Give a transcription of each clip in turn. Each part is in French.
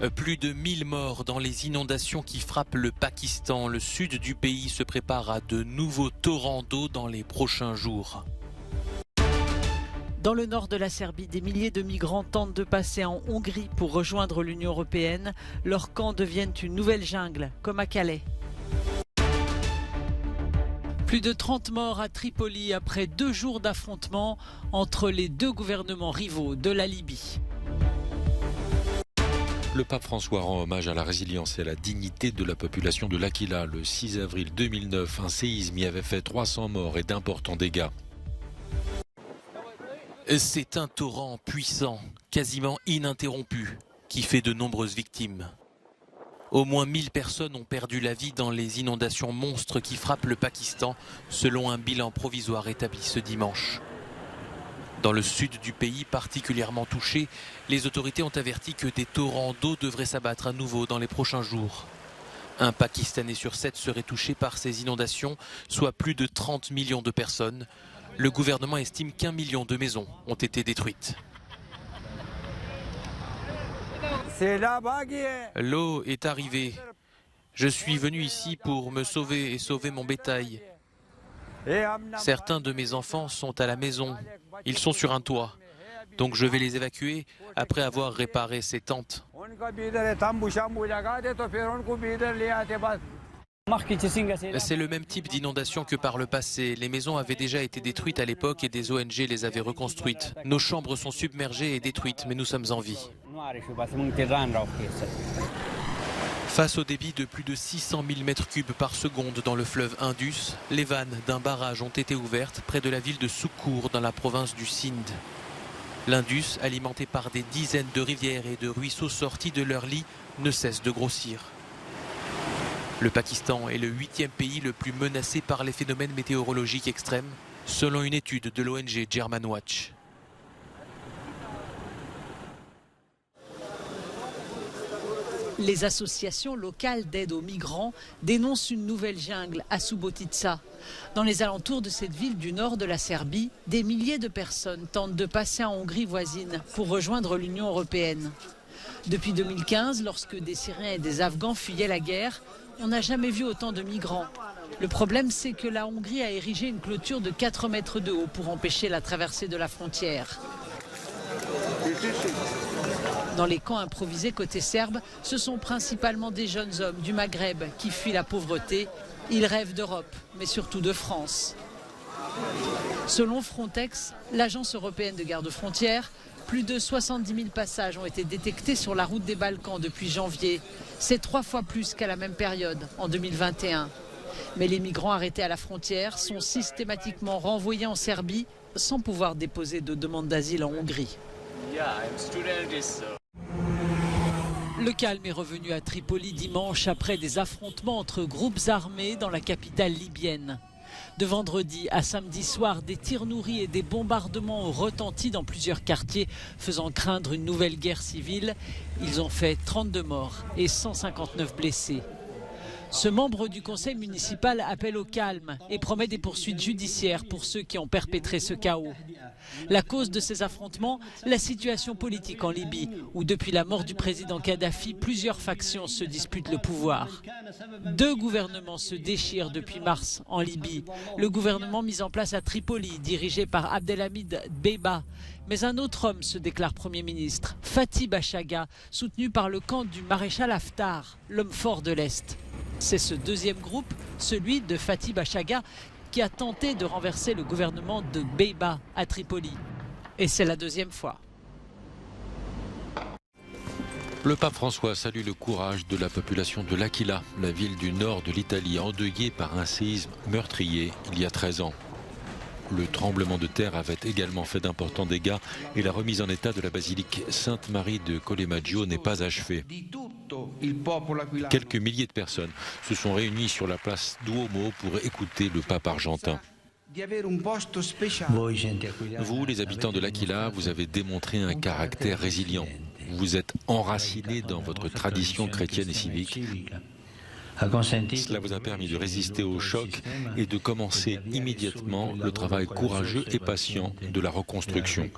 Plus de 1000 morts dans les inondations qui frappent le Pakistan. Le sud du pays se prépare à de nouveaux torrents d'eau dans les prochains jours. Dans le nord de la Serbie, des milliers de migrants tentent de passer en Hongrie pour rejoindre l'Union européenne. Leurs camps deviennent une nouvelle jungle, comme à Calais. Plus de 30 morts à Tripoli après 2 jours d'affrontements entre les 2 gouvernements rivaux de la Libye. Le pape François rend hommage à la résilience et à la dignité de la population de l'Aquila. Le 6 avril 2009, un séisme y avait fait 300 morts et d'importants dégâts. C'est un torrent puissant, quasiment ininterrompu, qui fait de nombreuses victimes. Au moins 1000 personnes ont perdu la vie dans les inondations monstres qui frappent le Pakistan, selon un bilan provisoire établi ce dimanche. Dans le sud du pays, particulièrement touché, les autorités ont averti que des torrents d'eau devraient s'abattre à nouveau dans les prochains jours. Un Pakistanais sur 7 serait touché par ces inondations, soit plus de 30 millions de personnes. Le gouvernement estime qu'1 million de maisons ont été détruites. L'eau est arrivée. Je suis venu ici pour me sauver et sauver mon bétail. Certains de mes enfants sont à la maison. Ils sont sur un toit. Donc je vais les évacuer après avoir réparé ces tentes. C'est le même type d'inondation que par le passé. Les maisons avaient déjà été détruites à l'époque et des ONG les avaient reconstruites. Nos chambres sont submergées et détruites, mais nous sommes en vie. Face au débit de plus de 600 000 m3 par seconde dans le fleuve Indus, les vannes d'un barrage ont été ouvertes près de la ville de Soukour dans la province du Sindh. L'Indus, alimenté par des dizaines de rivières et de ruisseaux sortis de leur lit, ne cesse de grossir. Le Pakistan est le 8e pays le plus menacé par les phénomènes météorologiques extrêmes, selon une étude de l'ONG Germanwatch. Les associations locales d'aide aux migrants dénoncent une nouvelle jungle à Subotica. Dans les alentours de cette ville du nord de la Serbie, des milliers de personnes tentent de passer en Hongrie voisine pour rejoindre l'Union européenne. Depuis 2015, lorsque des Syriens et des Afghans fuyaient la guerre, on n'a jamais vu autant de migrants. Le problème, c'est que la Hongrie a érigé une clôture de 4 mètres de haut pour empêcher la traversée de la frontière. Dans les camps improvisés côté serbe, ce sont principalement des jeunes hommes du Maghreb qui fuient la pauvreté. Ils rêvent d'Europe, mais surtout de France. Selon Frontex, l'agence européenne de garde-frontières, plus de 70 000 passages ont été détectés sur la route des Balkans depuis janvier. C'est 3 fois plus qu'à la même période, en 2021. Mais les migrants arrêtés à la frontière sont systématiquement renvoyés en Serbie sans pouvoir déposer de demande d'asile en Hongrie. Le calme est revenu à Tripoli dimanche après des affrontements entre groupes armés dans la capitale libyenne. De vendredi à samedi soir, des tirs nourris et des bombardements ont retenti dans plusieurs quartiers, faisant craindre une nouvelle guerre civile. Ils ont fait 32 morts et 159 blessés. Ce membre du conseil municipal appelle au calme et promet des poursuites judiciaires pour ceux qui ont perpétré ce chaos. La cause de ces affrontements, la situation politique en Libye, où depuis la mort du président Kadhafi, plusieurs factions se disputent le pouvoir. 2 gouvernements se déchirent depuis mars en Libye. Le gouvernement mis en place à Tripoli, dirigé par Abdelhamid Dbeibah. Mais un autre homme se déclare Premier ministre, Fathi Bashagha, soutenu par le camp du maréchal Haftar, l'homme fort de l'Est. C'est ce deuxième groupe, celui de Fathi Bashagha, qui a tenté de renverser le gouvernement de Dbeibah à Tripoli. Et c'est la 2e fois. Le pape François salue le courage de la population de l'Aquila, la ville du nord de l'Italie, endeuillée par un séisme meurtrier il y a 13 ans. Le tremblement de terre avait également fait d'importants dégâts et la remise en état de la basilique Sainte-Marie de Collemaggio n'est pas achevée. Quelques milliers de personnes se sont réunies sur la place Duomo pour écouter le pape argentin. Vous, les habitants de l'Aquila, vous avez démontré un caractère résilient. Vous êtes enracinés dans votre tradition chrétienne et civique. Cela vous a permis de résister au choc et de commencer immédiatement le travail courageux et patient de la reconstruction.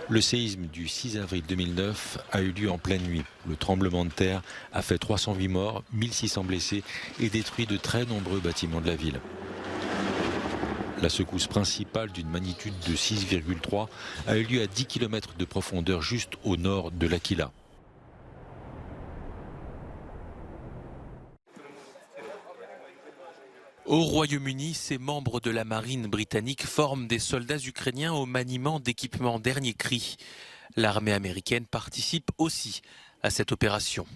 Le séisme du 6 avril 2009 a eu lieu en pleine nuit. Le tremblement de terre a fait 308 morts, 1600 blessés et détruit de très nombreux bâtiments de la ville. La secousse principale d'une magnitude de 6,3 a eu lieu à 10 km de profondeur juste au nord de l'Aquila. Au Royaume-Uni, ces membres de la marine britannique forment des soldats ukrainiens au maniement d'équipements dernier cri. L'armée américaine participe aussi à cette opération.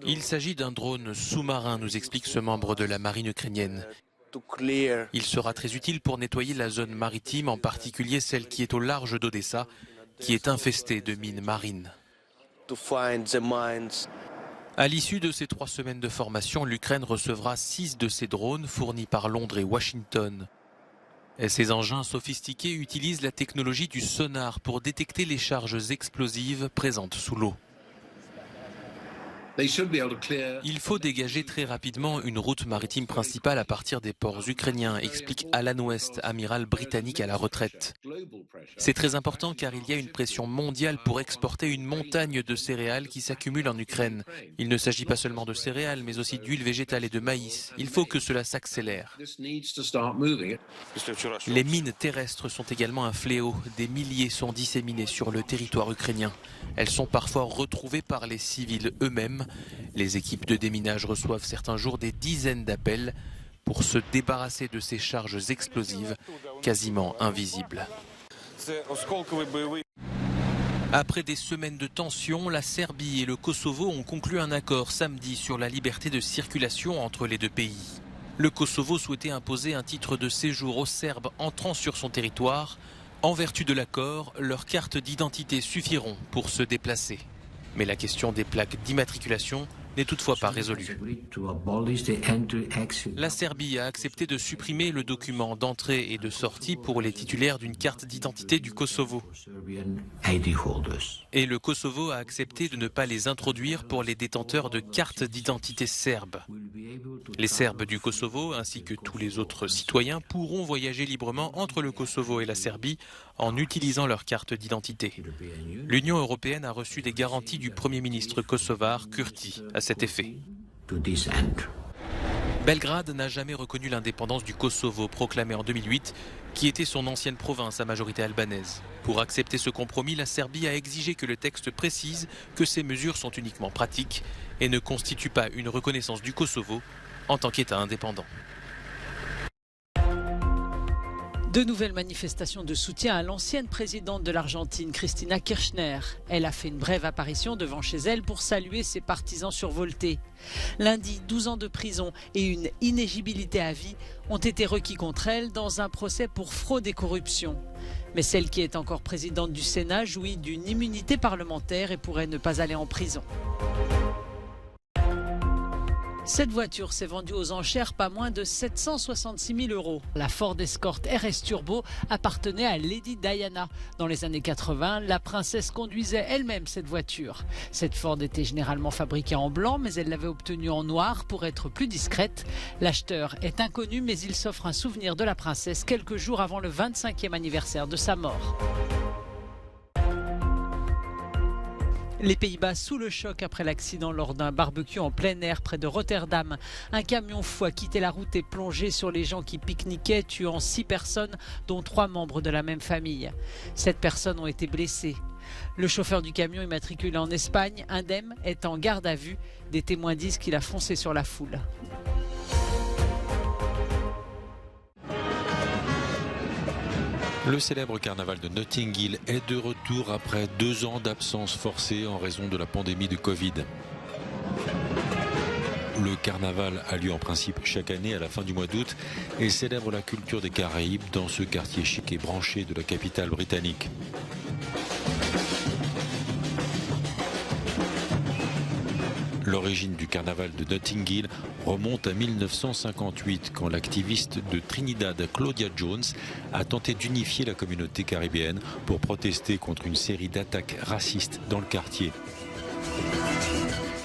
Il s'agit d'un drone sous-marin, nous explique ce membre de la marine ukrainienne. Il sera très utile pour nettoyer la zone maritime, en particulier celle qui est au large d'Odessa, qui est infestée de mines marines. À l'issue de ces 3 semaines de formation, l'Ukraine recevra 6 de ces drones fournis par Londres et Washington. Et ces engins sophistiqués utilisent la technologie du sonar pour détecter les charges explosives présentes sous l'eau. Il faut dégager très rapidement une route maritime principale à partir des ports ukrainiens, explique Alan West, amiral britannique à la retraite. C'est très important car il y a une pression mondiale pour exporter une montagne de céréales qui s'accumule en Ukraine. Il ne s'agit pas seulement de céréales, mais aussi d'huile végétale et de maïs. Il faut que cela s'accélère. Les mines terrestres sont également un fléau. Des milliers sont disséminées sur le territoire ukrainien. Elles sont parfois retrouvées par les civils eux-mêmes. Les équipes de déminage reçoivent certains jours des dizaines d'appels pour se débarrasser de ces charges explosives quasiment invisibles. Après des semaines de tension, la Serbie et le Kosovo ont conclu un accord samedi sur la liberté de circulation entre les deux pays. Le Kosovo souhaitait imposer un titre de séjour aux Serbes entrant sur son territoire. En vertu de l'accord, leurs cartes d'identité suffiront pour se déplacer. Mais la question des plaques d'immatriculation n'est toutefois pas résolue. La Serbie a accepté de supprimer le document d'entrée et de sortie pour les titulaires d'une carte d'identité du Kosovo. Et le Kosovo a accepté de ne pas les introduire pour les détenteurs de cartes d'identité serbes. Les Serbes du Kosovo, ainsi que tous les autres citoyens, pourront voyager librement entre le Kosovo et la Serbie en utilisant leur carte d'identité. L'Union européenne a reçu des garanties du Premier ministre kosovar, Kurti, à cet effet. Belgrade n'a jamais reconnu l'indépendance du Kosovo, proclamée en 2008, qui était son ancienne province à majorité albanaise. Pour accepter ce compromis, la Serbie a exigé que le texte précise que ces mesures sont uniquement pratiques et ne constituent pas une reconnaissance du Kosovo en tant qu'État indépendant. De nouvelles manifestations de soutien à l'ancienne présidente de l'Argentine, Cristina Kirchner. Elle a fait une brève apparition devant chez elle pour saluer ses partisans survoltés. Lundi, 12 ans de prison et une inéligibilité à vie ont été requis contre elle dans un procès pour fraude et corruption. Mais celle qui est encore présidente du Sénat jouit d'une immunité parlementaire et pourrait ne pas aller en prison. Cette voiture s'est vendue aux enchères pas moins de 766 000 €. La Ford Escort RS Turbo appartenait à Lady Diana. Dans les années 80, la princesse conduisait elle-même cette voiture. Cette Ford était généralement fabriquée en blanc, mais elle l'avait obtenue en noir pour être plus discrète. L'acheteur est inconnu, mais il s'offre un souvenir de la princesse quelques jours avant le 25e anniversaire de sa mort. Les Pays-Bas sous le choc après l'accident lors d'un barbecue en plein air près de Rotterdam. Un camion fou a quitté la route et plongé sur les gens qui pique-niquaient, tuant 6 personnes, dont 3 membres de la même famille. 7 personnes ont été blessées. Le chauffeur du camion immatriculé en Espagne, indemne, est en garde à vue. Des témoins disent qu'il a foncé sur la foule. Le célèbre carnaval de Notting Hill est de retour après 2 ans d'absence forcée en raison de la pandémie de Covid. Le carnaval a lieu en principe chaque année à la fin du mois d'août et célèbre la culture des Caraïbes dans ce quartier chic et branché de la capitale britannique. L'origine du carnaval de Notting Hill remonte à 1958 quand l'activiste de Trinidad Claudia Jones a tenté d'unifier la communauté caribéenne pour protester contre une série d'attaques racistes dans le quartier.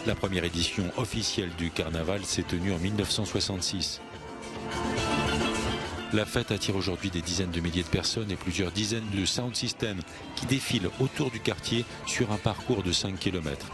La première édition officielle du carnaval s'est tenue en 1966. La fête attire aujourd'hui des dizaines de milliers de personnes et plusieurs dizaines de sound systems qui défilent autour du quartier sur un parcours de 5 km.